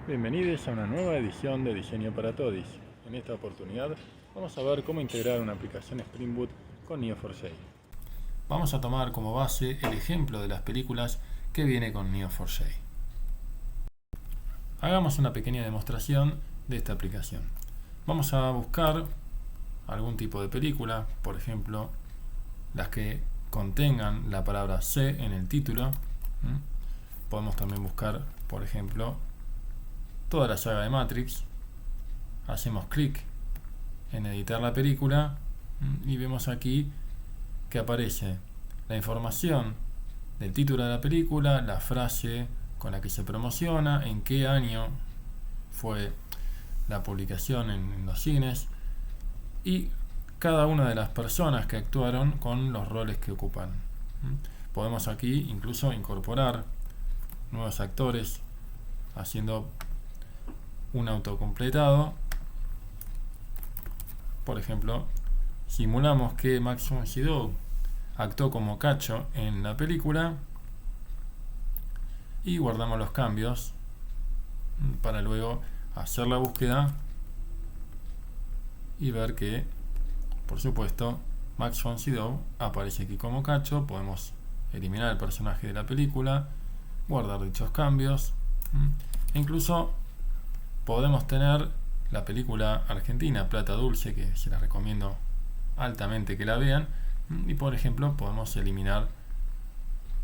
Bienvenidos a una nueva edición de Diseño para Todis. En esta oportunidad vamos a ver cómo integrar una aplicación Spring Boot con Neo4j. Vamos a tomar como base el ejemplo de las películas que viene con Neo4j. Hagamos una pequeña demostración de esta aplicación. Vamos a buscar algún tipo de película, por ejemplo, las que contengan la palabra C en el título. Podemos también buscar, por ejemplo, toda la saga de Matrix. Hacemos clic en editar la película y vemos aquí que aparece la información del título de la película, la frase con la que se promociona, en qué año fue la publicación en los cines y cada una de las personas que actuaron con los roles que ocupan. Podemos aquí incluso incorporar nuevos actores haciendo un autocompletado. Por ejemplo, simulamos que Max von Sydow actuó como Cacho en la película y guardamos los cambios para luego hacer la búsqueda y ver que, por supuesto, Max von Sydow aparece aquí como Cacho. Podemos eliminar el personaje de la película, guardar dichos cambios e incluso podemos tener la película argentina Plata Dulce, que se la recomiendo altamente que la vean, y por ejemplo podemos eliminar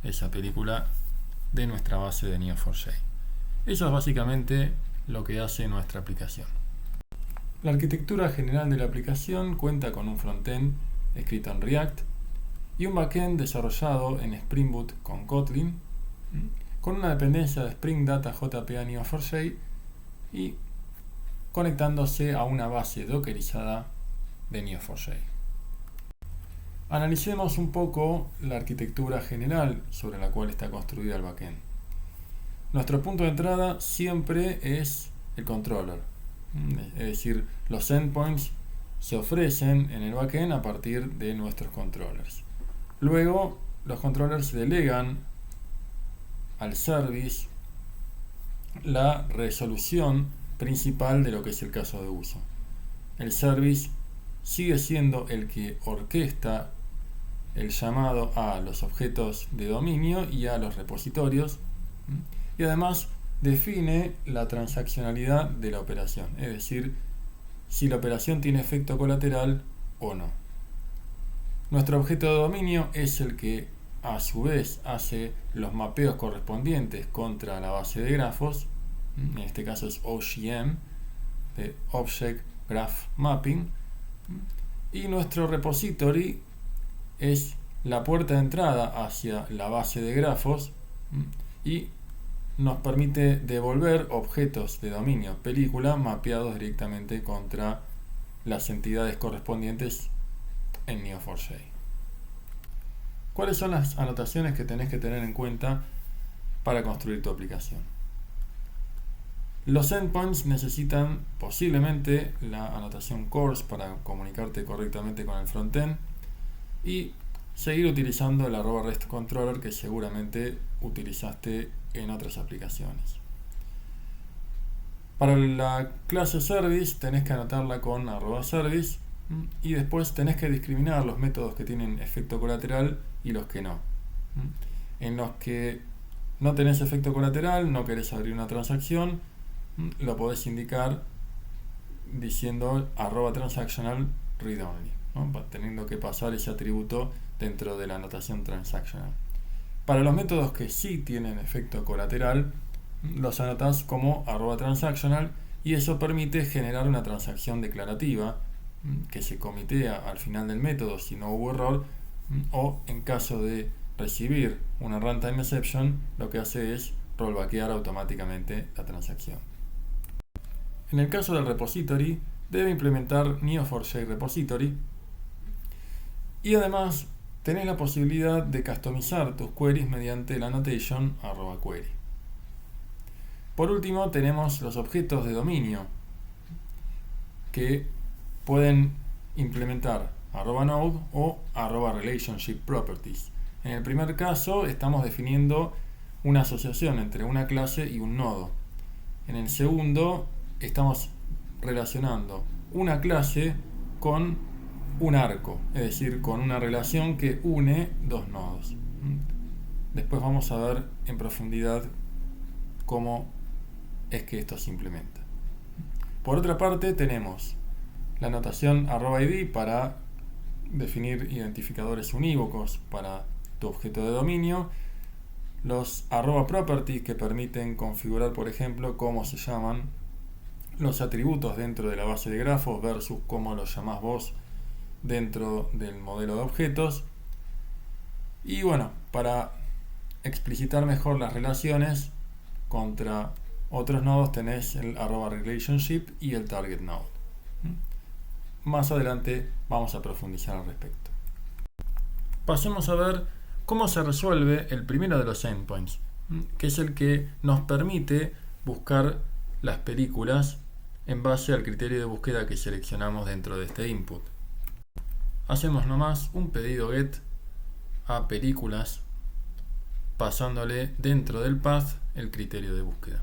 esa película de nuestra base de Neo4j. Eso es básicamente lo que hace nuestra aplicación. La arquitectura general de la aplicación cuenta con un frontend escrito en React y un backend desarrollado en Spring Boot con Kotlin, con una dependencia de Spring Data JPA Neo4j y conectándose a una base dockerizada de Neo4j. Analicemos un poco la arquitectura general sobre la cual está construida el backend. Nuestro punto de entrada siempre es el controller, es decir, los endpoints se ofrecen en el backend a partir de nuestros controllers. Luego, los controllers delegan al service la resolución principal de lo que es el caso de uso. El service sigue siendo el que orquesta el llamado a los objetos de dominio y a los repositorios, y además define la transaccionalidad de la operación, es decir, si la operación tiene efecto colateral o no. Nuestro objeto de dominio es el que a su vez hace los mapeos correspondientes contra la base de grafos. En este caso es OGM, de Object Graph Mapping, y nuestro repository es la puerta de entrada hacia la base de grafos y nos permite devolver objetos de dominio película mapeados directamente contra las entidades correspondientes en Neo4j. ¿Cuáles son las anotaciones que tenés que tener en cuenta para construir tu aplicación? Los endpoints necesitan posiblemente la anotación CORS para comunicarte correctamente con el frontend y seguir utilizando el @REST controller que seguramente utilizaste en otras aplicaciones. Para la clase service tenés que anotarla con @service y después tenés que discriminar los métodos que tienen efecto colateral y los que no. En los que no tenés efecto colateral, no querés abrir una transacción, lo podés indicar diciendo @transactional read only, ¿no? Teniendo que pasar ese atributo dentro de la anotación transactional. Para los métodos que sí tienen efecto colateral, los anotas como @transactional y eso permite generar una transacción declarativa que se comitea al final del método si no hubo error, o en caso de recibir una runtime exception, lo que hace es rollbackear automáticamente la transacción. En el caso del repository, debe implementar Neo4j Repository y además tenés la posibilidad de customizar tus queries mediante la annotation @query. Por último, tenemos los objetos de dominio que pueden implementar @node o @relationship properties. En el primer caso, estamos definiendo una asociación entre una clase y un nodo. En el segundo estamos relacionando una clase con un arco, es decir, con una relación que une dos nodos. Después vamos a ver en profundidad cómo es que esto se implementa. Por otra parte, tenemos la notación @id para definir identificadores unívocos para tu objeto de dominio, los @properties que permiten configurar, por ejemplo, cómo se llaman los atributos dentro de la base de grafos versus cómo los llamás vos dentro del modelo de objetos. Y bueno, para explicitar mejor las relaciones contra otros nodos tenés el @relationship y el target node. Más adelante vamos a profundizar al respecto. Pasemos a ver cómo se resuelve el primero de los endpoints, que es el que nos permite buscar las películas en base al criterio de búsqueda que seleccionamos dentro de este input. Hacemos nomás un pedido get a películas pasándole dentro del path el criterio de búsqueda.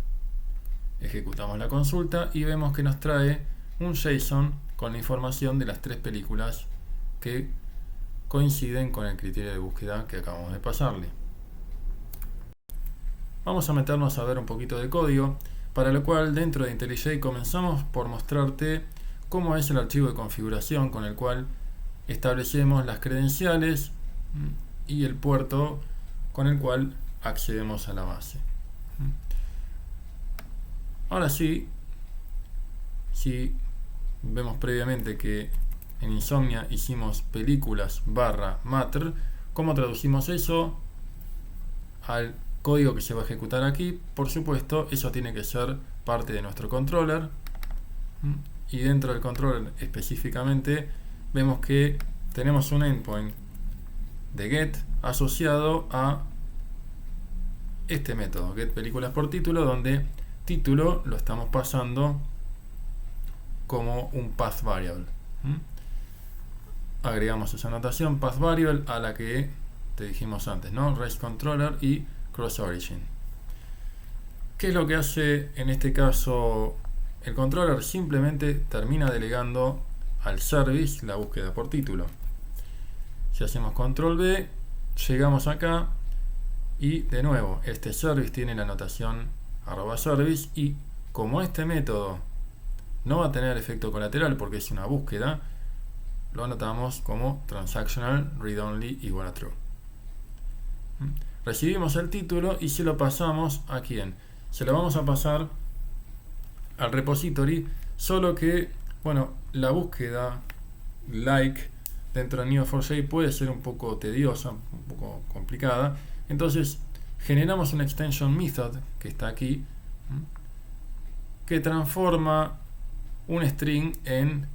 Ejecutamos la consulta y vemos que nos trae un JSON con la información de las 3 películas que coinciden con el criterio de búsqueda que acabamos de pasarle. Vamos a meternos a ver un poquito de código, para lo cual dentro de IntelliJ comenzamos por mostrarte cómo es el archivo de configuración con el cual establecemos las credenciales y el puerto con el cual accedemos a la base. Ahora sí, si vemos previamente que en Insomnia hicimos películas /matter, ¿cómo traducimos eso al código que se va a ejecutar aquí? Por supuesto, eso tiene que ser parte de nuestro controller, y dentro del controller específicamente vemos que tenemos un endpoint de get asociado a este método, get películas por título, donde título lo estamos pasando como un path variable. Agregamos esa notación path variable a la que te dijimos antes, ¿no? Race controller y cross origin. ¿Qué es lo que hace en este caso el controller? Simplemente termina delegando al service la búsqueda por título. Si hacemos control B, llegamos acá y de nuevo este service tiene la notación @service, y como este método no va a tener efecto colateral porque es una búsqueda, lo anotamos como transactional read only igual a true. Recibimos el título y se lo pasamos a ¿quién? Se lo vamos a pasar al repository, solo que, bueno, la búsqueda like dentro de Neo4j puede ser un poco tediosa, un poco complicada. Entonces generamos una extension method que está aquí, que transforma un string en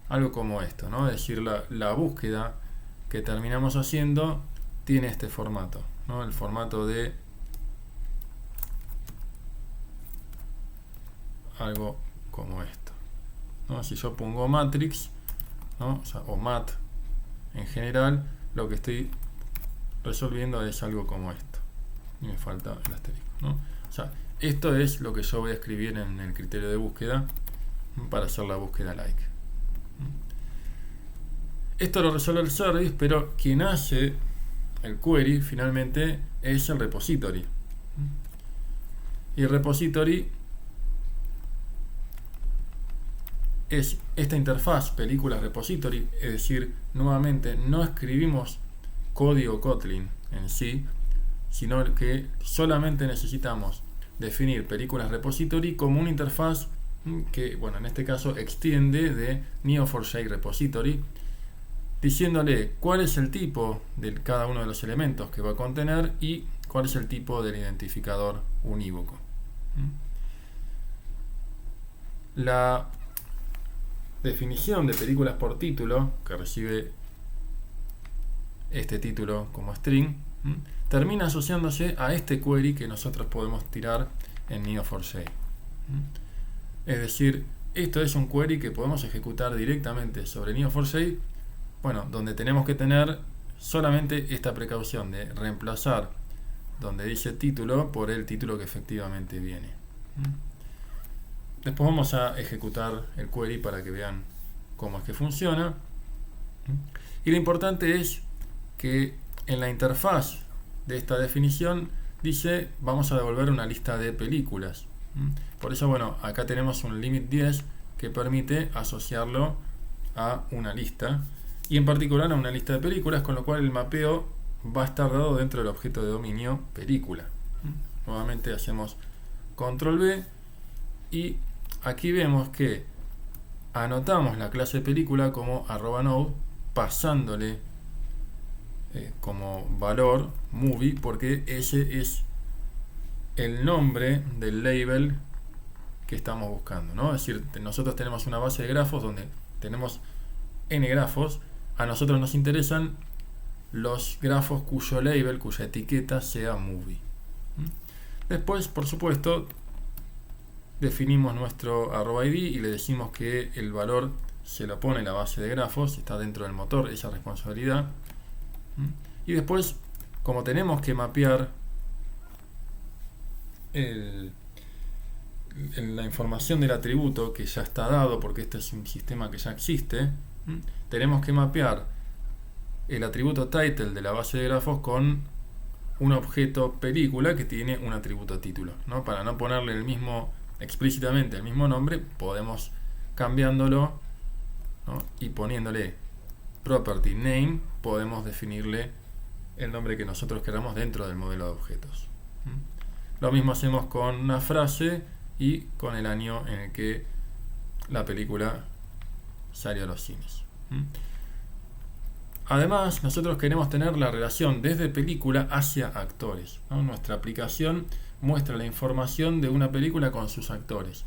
algo como esto, ¿no? Es decir, la búsqueda que terminamos haciendo tiene este formato, ¿no? El formato de algo como esto, ¿no? Si yo pongo matrix, ¿no? O mat en general, lo que estoy resolviendo es algo como esto, y me falta el asterisco, ¿no? O sea, esto es lo que yo voy a escribir en el criterio de búsqueda para hacer la búsqueda like. Esto lo resuelve el service, pero quien hace el query finalmente es el repository. Y el repository es esta interfaz películas repository, es decir, nuevamente no escribimos código Kotlin en sí, sino que solamente necesitamos definir películas repository como una interfaz que, bueno, en este caso extiende de Neo4j repository, diciéndole cuál es el tipo de cada uno de los elementos que va a contener y cuál es el tipo del identificador unívoco. La definición de películas por título, que recibe este título como string, termina asociándose a este query que nosotros podemos tirar en Neo4j. Es decir, esto es un query que podemos ejecutar directamente sobre Neo4j, bueno, donde tenemos que tener solamente esta precaución de reemplazar donde dice título por el título que efectivamente viene. Después vamos a ejecutar el query para que vean cómo es que funciona. Y lo importante es que en la interfaz de esta definición dice vamos a devolver una lista de películas. Por eso, bueno, acá tenemos un limit 10 que permite asociarlo a una lista, y en particular a una lista de películas, con lo cual el mapeo va a estar dado dentro del objeto de dominio película. Nuevamente hacemos control B y aquí vemos que anotamos la clase película como @node, pasándole como valor movie, porque ese es el nombre del label que estamos buscando, ¿no? Es decir, nosotros tenemos una base de grafos donde tenemos n grafos. A nosotros nos interesan los grafos cuyo label, cuya etiqueta sea movie. Después, por supuesto, definimos nuestro @id y le decimos que el valor se lo pone la base de grafos, está dentro del motor esa responsabilidad. Y después, como tenemos que mapear la información del atributo que ya está dado, porque este es un sistema que ya existe, tenemos que mapear el atributo title de la base de grafos con un objeto película que tiene un atributo título, ¿no? Para no ponerle explícitamente el mismo nombre, podemos cambiándolo, ¿no? Y poniéndole property name, podemos definirle el nombre que nosotros queramos dentro del modelo de objetos. Lo mismo hacemos con una frase y con el año en el que la película salió a los cines. Además, nosotros queremos tener la relación desde película hacia actores, ¿no? Nuestra aplicación muestra la información de una película con sus actores.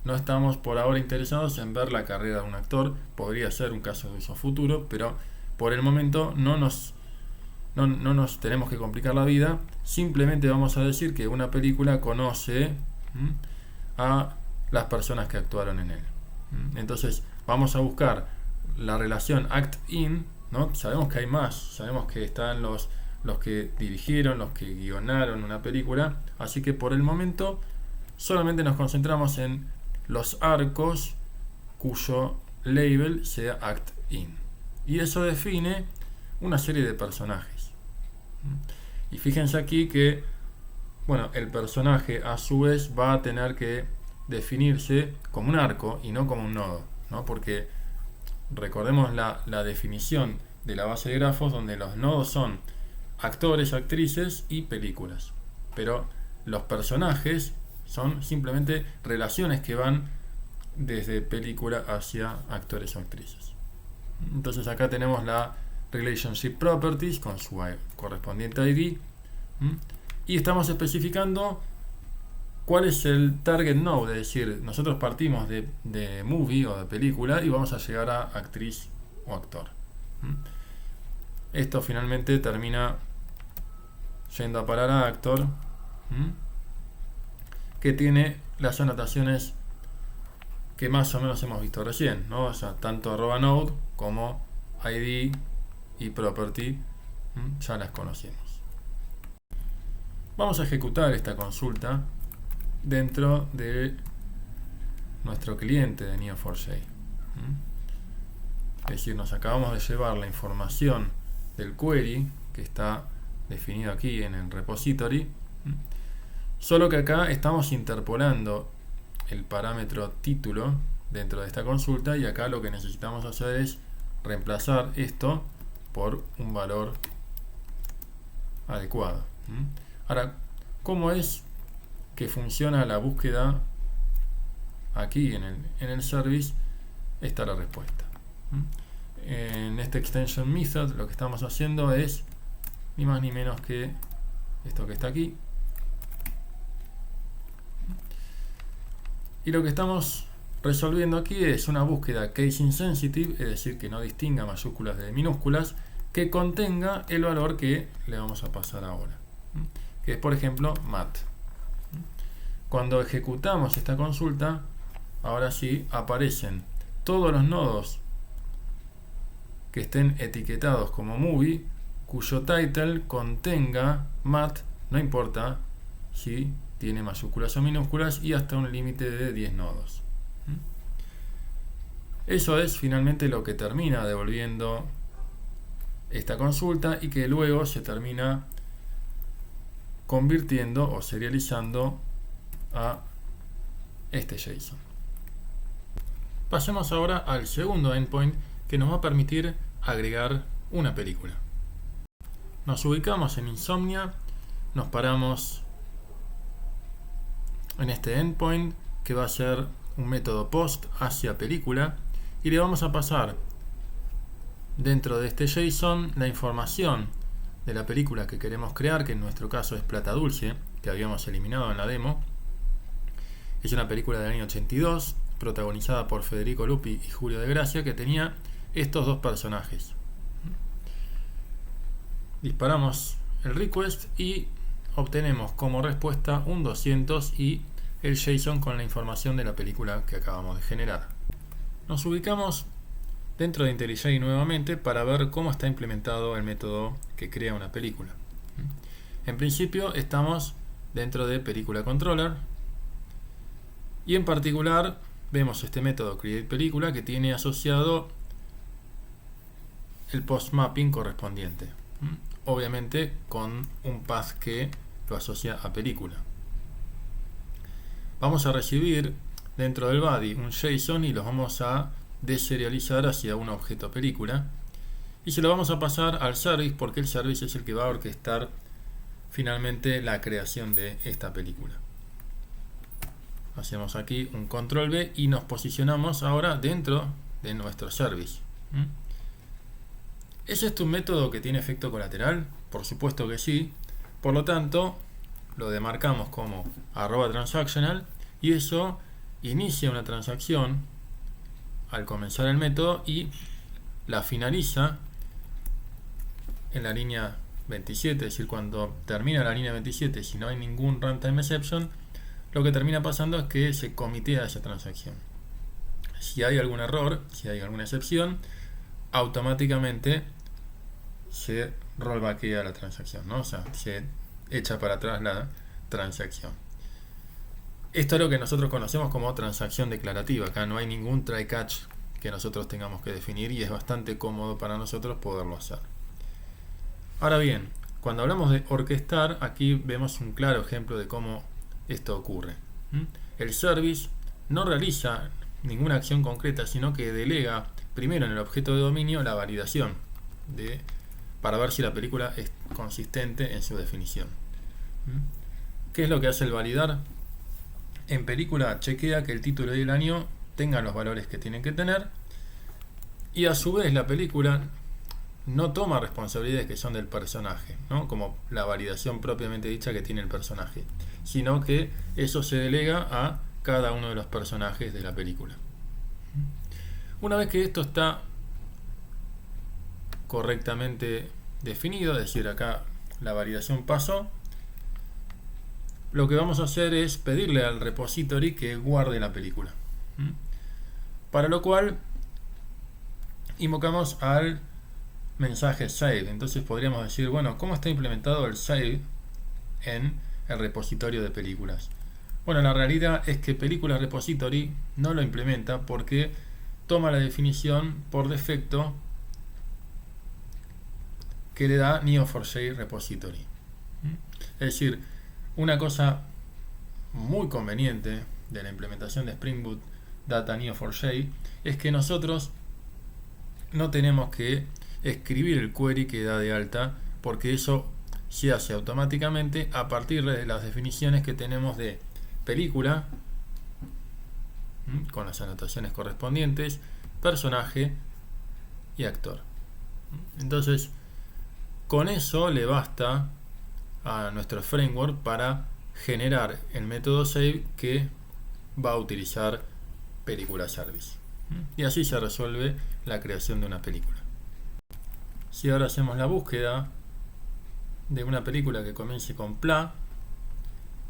No estamos por ahora interesados en ver la carrera de un actor, podría ser un caso de uso futuro, pero por el momento no nos tenemos que complicar la vida. Simplemente vamos a decir que una película conoce a las personas que actuaron en él. Entonces vamos a buscar la relación act-in, ¿no? Sabemos que hay más, sabemos que están los que dirigieron, los que guionaron una película, así que por el momento solamente nos concentramos en los arcos cuyo label sea act-in, y eso define una serie de personajes. Y fíjense aquí que, bueno, el personaje a su vez va a tener que definirse como un arco y no como un nodo, ¿no? Porque recordemos la definición de la base de grafos, donde los nodos son actores, actrices y películas, pero los personajes son simplemente relaciones que van desde película hacia actores o actrices. Entonces acá tenemos la Relationship Properties con su correspondiente ID, y estamos especificando cuál es el target node, es decir, nosotros partimos de movie o de película y vamos a llegar a actriz o actor. Esto finalmente termina yendo a parar a actor, que tiene las anotaciones que más o menos hemos visto recién, ¿no? O sea, tanto @node como ID y property ya las conocemos. Vamos a ejecutar esta consulta dentro de nuestro cliente de Neo4j. Es decir, nos acabamos de llevar la información del query que está definido aquí en el repository, solo que acá estamos interpolando el parámetro título dentro de esta consulta, y acá lo que necesitamos hacer es reemplazar esto por un valor adecuado. Ahora, ¿cómo es que funciona la búsqueda aquí en el service? Está la respuesta. En este extension method lo que estamos haciendo es ni más ni menos que esto que está aquí, y lo que estamos resolviendo aquí es una búsqueda case insensitive, es decir, que no distinga mayúsculas de minúsculas, que contenga el valor que le vamos a pasar ahora, que es, por ejemplo, mat. Cuando ejecutamos esta consulta, ahora sí aparecen todos los nodos que estén etiquetados como movie, cuyo title contenga mat, no importa si tiene mayúsculas o minúsculas y hasta un límite de 10 nodos. Eso es finalmente lo que termina devolviendo esta consulta y que luego se termina convirtiendo o serializando a este JSON. Pasemos ahora al segundo endpoint que nos va a permitir agregar una película. Nos ubicamos en Insomnia, nos paramos en este endpoint que va a ser un método post hacia película y le vamos a pasar dentro de este JSON la información de la película que queremos crear, que en nuestro caso es Plata Dulce, que habíamos eliminado en la demo. Es una película del año 82, protagonizada por Federico Lupi y Julio de Gracia, que tenía estos dos personajes. Disparamos el request y obtenemos como respuesta un 200 y el JSON con la información de la película que acabamos de generar. Nos ubicamos dentro de IntelliJ nuevamente para ver cómo está implementado el método que crea una película. En principio estamos dentro de Película Controller y en particular vemos este método createPelícula que tiene asociado el postmapping correspondiente, obviamente con un path que lo asocia a película. Vamos a recibir dentro del body un JSON y los vamos a deserializar hacia un objeto película y se lo vamos a pasar al service porque el service es el que va a orquestar finalmente la creación de esta película. Hacemos aquí un control B y nos posicionamos ahora dentro de nuestro service. ¿Es este un método que tiene efecto colateral? Por supuesto que sí. Por lo tanto, lo demarcamos como @transactional y eso inicia una transacción al comenzar el método y la finaliza en la línea 27, es decir, cuando termina la línea 27, si no hay ningún runtime exception, lo que termina pasando es que se comitea esa transacción. Si hay algún error, si hay alguna excepción, automáticamente se rollbackea la transacción, ¿no? O sea, se echa para atrás la transacción. Esto es lo que nosotros conocemos como transacción declarativa. Acá no hay ningún try catch que nosotros tengamos que definir y es bastante cómodo para nosotros poderlo hacer. Ahora bien, cuando hablamos de orquestar, aquí vemos un claro ejemplo de cómo esto ocurre. El service no realiza ninguna acción concreta, sino que delega primero en el objeto de dominio la validación para ver si la película es consistente en su definición. ¿Qué es lo que hace el validar? En película chequea que el título y el año tengan los valores que tienen que tener y a su vez la película no toma responsabilidades que son del personaje, ¿no? Como la validación propiamente dicha que tiene el personaje, sino que eso se delega a cada uno de los personajes de la película. Una vez que esto está correctamente definido, es decir, acá la validación pasó, lo que vamos a hacer es pedirle al repository que guarde la película. Para lo cual invocamos al mensaje save. Entonces podríamos decir, bueno, ¿cómo está implementado el save en el repositorio de películas? Bueno, la realidad es que película repository no lo implementa porque toma la definición por defecto que le da Neo4j repository. Es decir, una cosa muy conveniente de la implementación de Spring Boot Data Neo4j es que nosotros no tenemos que escribir el query que da de alta, porque eso se hace automáticamente a partir de las definiciones que tenemos de película, con las anotaciones correspondientes, personaje y actor. Entonces, con eso le basta a nuestro framework para generar el método save que va a utilizar película service. Y así se resuelve la creación de una película. Si ahora hacemos la búsqueda de una película que comience con PLA,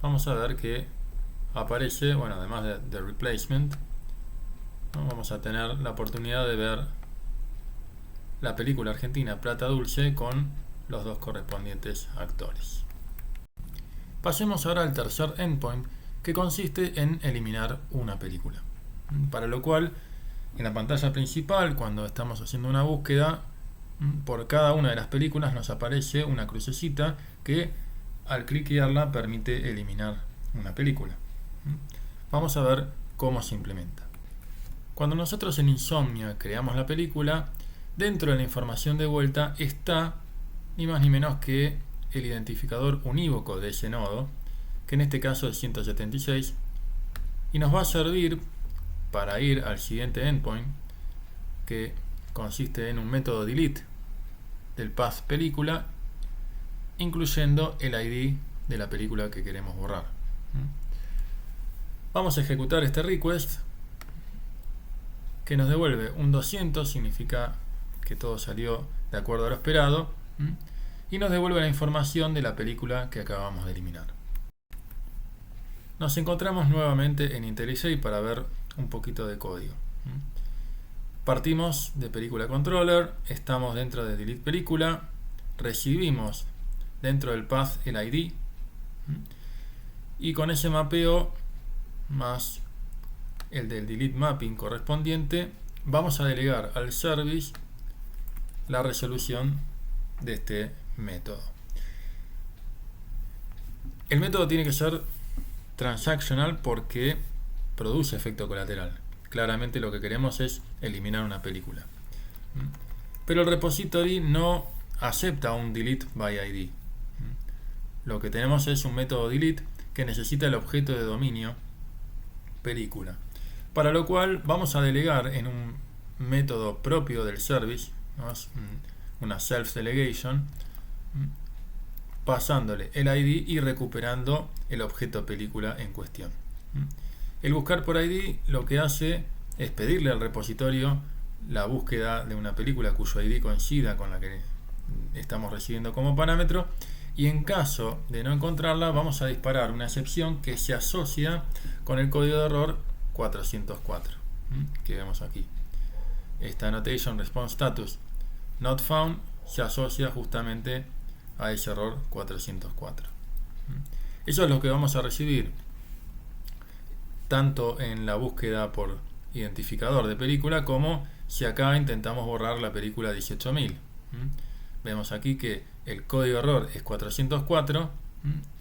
vamos a ver que aparece, bueno, además de replacement, ¿no? Vamos a tener la oportunidad de ver la película argentina Plata Dulce con los dos correspondientes actores. Pasemos ahora al tercer endpoint, que consiste en eliminar una película. Para lo cual, en la pantalla principal, cuando estamos haciendo una búsqueda, por cada una de las películas nos aparece una crucecita que al cliquearla permite eliminar una película. Vamos a ver cómo se implementa. Cuando nosotros en Insomnia creamos la película, dentro de la información de vuelta está ni más ni menos que el identificador unívoco de ese nodo, que en este caso es 176, y nos va a servir para ir al siguiente endpoint, que consiste en un método delete del path película, incluyendo el ID de la película que queremos borrar. Vamos a ejecutar este request, que nos devuelve un 200, significa que todo salió de acuerdo a lo esperado, y nos devuelve la información de la película que acabamos de eliminar. Nos encontramos nuevamente en IntelliJ para ver un poquito de código. Partimos de película controller, estamos dentro de delete película, recibimos dentro del path el ID, y con ese mapeo más el del delete mapping correspondiente, vamos a delegar al service la resolución de este método. El método tiene que ser transactional porque produce efecto colateral. Claramente lo que queremos es eliminar una película. Pero el repository no acepta un delete by ID. Lo que tenemos es un método delete que necesita el objeto de dominio película. Para lo cual vamos a delegar en un método propio del service, ¿no? Una self-delegation, pasándole el ID y recuperando el objeto película en cuestión. El buscar por ID lo que hace es pedirle al repositorio la búsqueda de una película cuyo ID coincida con la que estamos recibiendo como parámetro, y en caso de no encontrarla vamos a disparar una excepción que se asocia con el código de error 404 que vemos aquí. Esta annotation response status not found se asocia justamente a ese error 404. Eso es lo que vamos a recibir tanto en la búsqueda por identificador de película como si acá intentamos borrar la película 18000. Vemos aquí que el código error es 404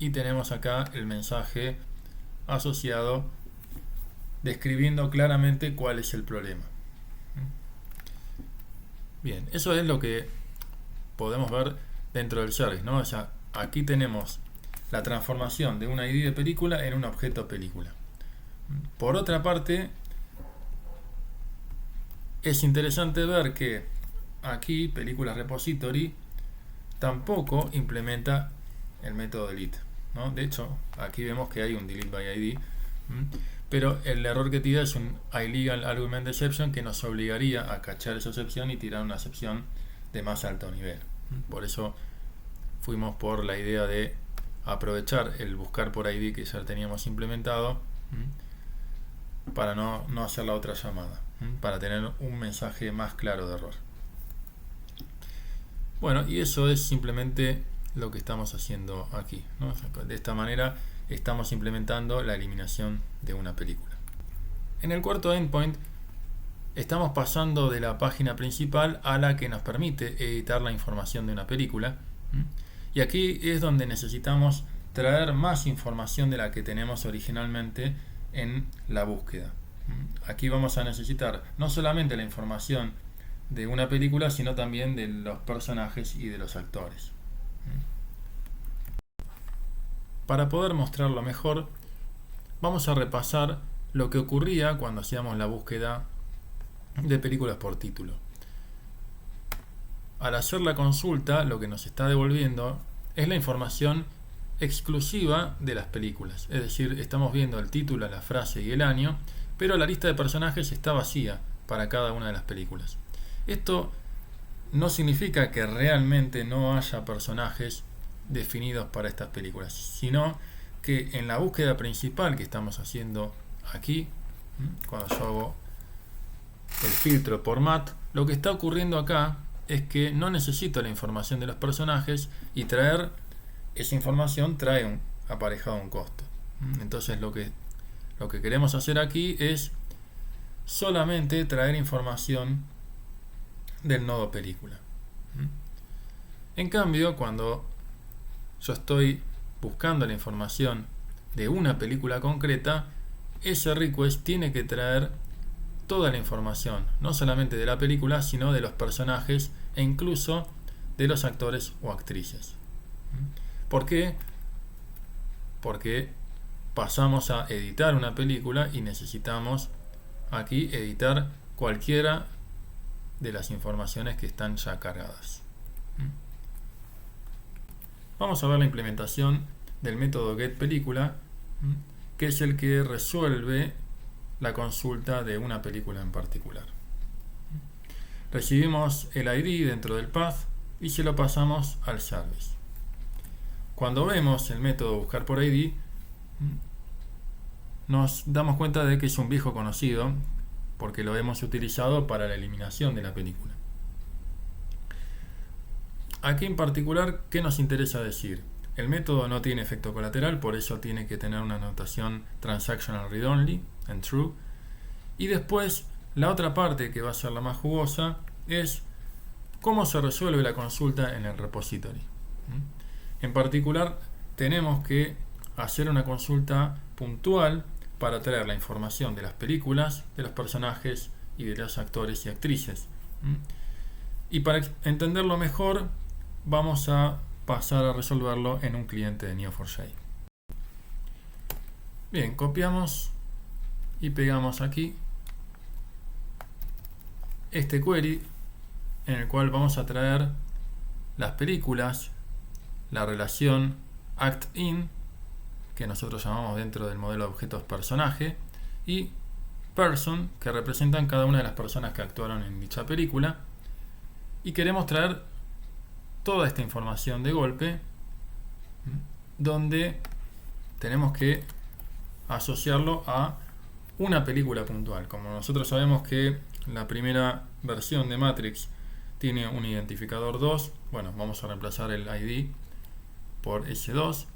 y tenemos acá el mensaje asociado describiendo claramente cuál es el problema. Bien, eso es lo que podemos ver dentro del service, ¿no? O sea, aquí tenemos la transformación de un ID de película en un objeto película. Por otra parte, es interesante ver que aquí película repository tampoco implementa el método delete, ¿no? De hecho, aquí vemos que hay un delete by ID, pero el error que tira es un illegal argument exception que nos obligaría a cachar esa excepción y tirar una excepción de más alto nivel. Por eso fuimos por la idea de aprovechar el buscar por ID que ya teníamos implementado para no hacer la otra llamada, para tener un mensaje más claro de error. Bueno, y eso es simplemente lo que estamos haciendo aquí, ¿no? De esta manera estamos implementando la eliminación de una película. En el cuarto endpoint estamos pasando de la página principal a la que nos permite editar la información de una película, y aquí es donde necesitamos traer más información de la que tenemos originalmente en la búsqueda. Aquí vamos a necesitar no solamente la información de una película, sino también de los personajes y de los actores. Para poder mostrarlo mejor, vamos a repasar lo que ocurría cuando hacíamos la búsqueda de películas por título. Al hacer la consulta, lo que nos está devolviendo es la información exclusiva de las películas. Es decir, estamos viendo el título, la frase y el año, pero la lista de personajes está vacía para cada una de las películas. Esto no significa que realmente no haya personajes definidos para estas películas, sino que en la búsqueda principal que estamos haciendo aquí, cuando yo hago el filtro por mat, lo que está ocurriendo acá es que no necesito la información de los personajes, y traer esa información trae aparejado un costo. Entonces lo que queremos hacer aquí es solamente traer información del nodo película. En cambio, cuando yo estoy buscando la información de una película concreta, ese request tiene que traer toda la información, no solamente de la película, sino de los personajes e incluso de los actores o actrices. ¿Por qué? Porque pasamos a editar una película y necesitamos aquí editar cualquiera de las informaciones que están ya cargadas. Vamos a ver la implementación del método getPelícula, que es el que resuelve la consulta de una película en particular. Recibimos el ID dentro del path y se lo pasamos al service. Cuando vemos el método buscar por ID, nos damos cuenta de que es un viejo conocido porque lo hemos utilizado para la eliminación de la película. Aquí en particular, ¿qué nos interesa decir? El método no tiene efecto colateral, por eso tiene que tener una notación transactional read only en true. Y después, la otra parte que va a ser la más jugosa es cómo se resuelve la consulta en el repository. En particular, tenemos que hacer una consulta puntual para traer la información de las películas, de los personajes y de los actores y actrices. Y para entenderlo mejor, vamos a pasar a resolverlo en un cliente de Neo4j. Bien, copiamos y pegamos aquí este query en el cual vamos a traer las películas, la relación ActIn, que nosotros llamamos dentro del modelo de objetos personaje, y person, que representan cada una de las personas que actuaron en dicha película, y queremos traer toda esta información de golpe, donde tenemos que asociarlo a una película puntual. Como nosotros sabemos que la primera versión de Matrix tiene un identificador 2, bueno, vamos a reemplazar el ID por ese 2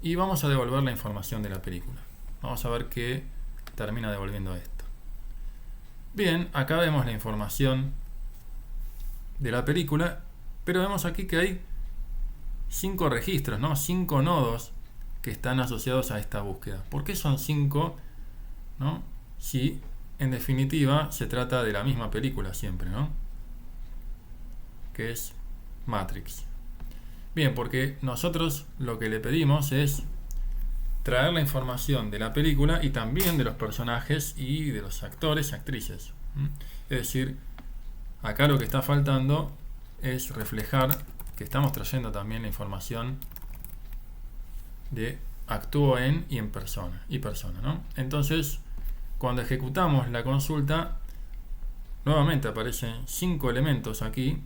y vamos a devolver la información de la película. Vamos a ver qué termina devolviendo esto. Bien, acá vemos la información de la película, pero vemos aquí que hay 5 registros, ¿no? 5 nodos que están asociados a esta búsqueda. ¿Por qué son 5? ¿No? Si en definitiva se trata de la misma película siempre, ¿no? Que es Matrix. Bien, porque nosotros lo que le pedimos es traer la información de la película y también de los personajes y de los actores y actrices. Es decir, acá lo que está faltando es reflejar que estamos trayendo también la información de actúo en y en persona, ¿no? Entonces, cuando ejecutamos la consulta, nuevamente aparecen 5 elementos aquí,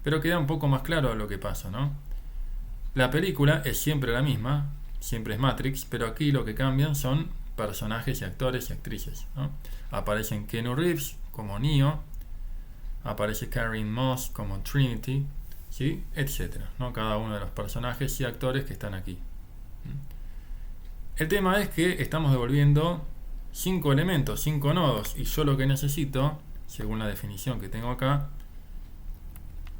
pero queda un poco más claro lo que pasa, ¿no? La película es siempre la misma, siempre es Matrix, pero aquí lo que cambian son personajes y actores y actrices, ¿no? Aparecen Keanu Reeves como Neo, aparece Carrie Moss como Trinity, ¿sí? Etcétera, ¿no? Cada uno de los personajes y actores que están aquí. El tema es que estamos devolviendo 5 elementos, 5 nodos, y yo lo que necesito, según la definición que tengo acá,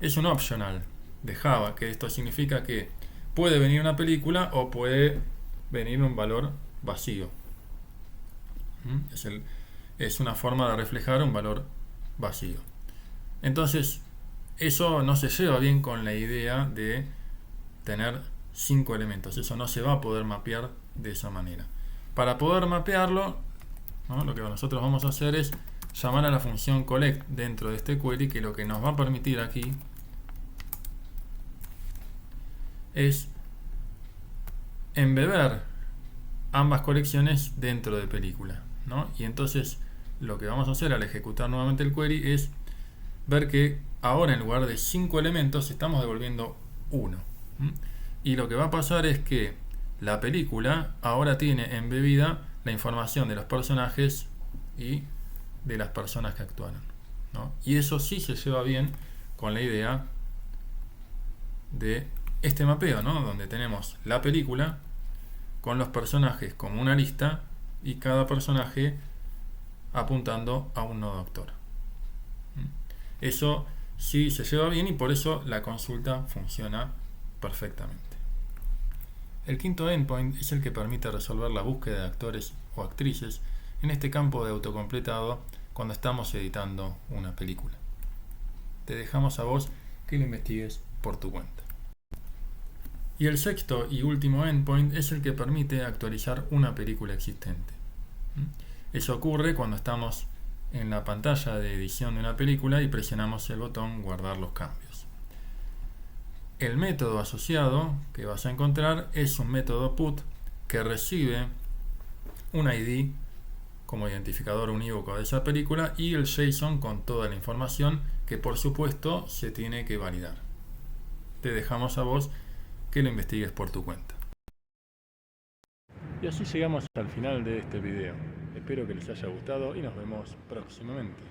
es un optional de Java, que esto significa que puede venir una película o puede venir un valor vacío. Es una forma de reflejar un valor vacío. Entonces, eso no se lleva bien con la idea de tener 5 elementos. Eso no se va a poder mapear de esa manera. Para poder mapearlo, ¿no? Lo que nosotros vamos a hacer es llamar a la función collect dentro de este query, que lo que nos va a permitir aquí es embeber ambas colecciones dentro de película, ¿no? Y entonces lo que vamos a hacer al ejecutar nuevamente el query es ver que ahora en lugar de 5 elementos estamos devolviendo 1. Y lo que va a pasar es que la película ahora tiene embebida la información de los personajes y de las personas que actuaron, ¿no? Y eso sí se lleva bien con la idea de este mapeo, ¿no? Donde tenemos la película con los personajes como una lista y cada personaje apuntando a un nodo actor. Eso sí se lleva bien y por eso la consulta funciona perfectamente. El quinto endpoint es el que permite resolver la búsqueda de actores o actrices en este campo de autocompletado cuando estamos editando una película. Te dejamos a vos que lo investigues por tu cuenta. Y el sexto y último endpoint es el que permite actualizar una película existente. Eso ocurre cuando estamos en la pantalla de edición de una película y presionamos el botón guardar los cambios. El método asociado que vas a encontrar es un método put que recibe un ID como identificador unívoco de esa película y el JSON con toda la información que por supuesto se tiene que validar. Te dejamos a vos que lo investigues por tu cuenta. Y así llegamos al final de este video. Espero que les haya gustado y nos vemos próximamente.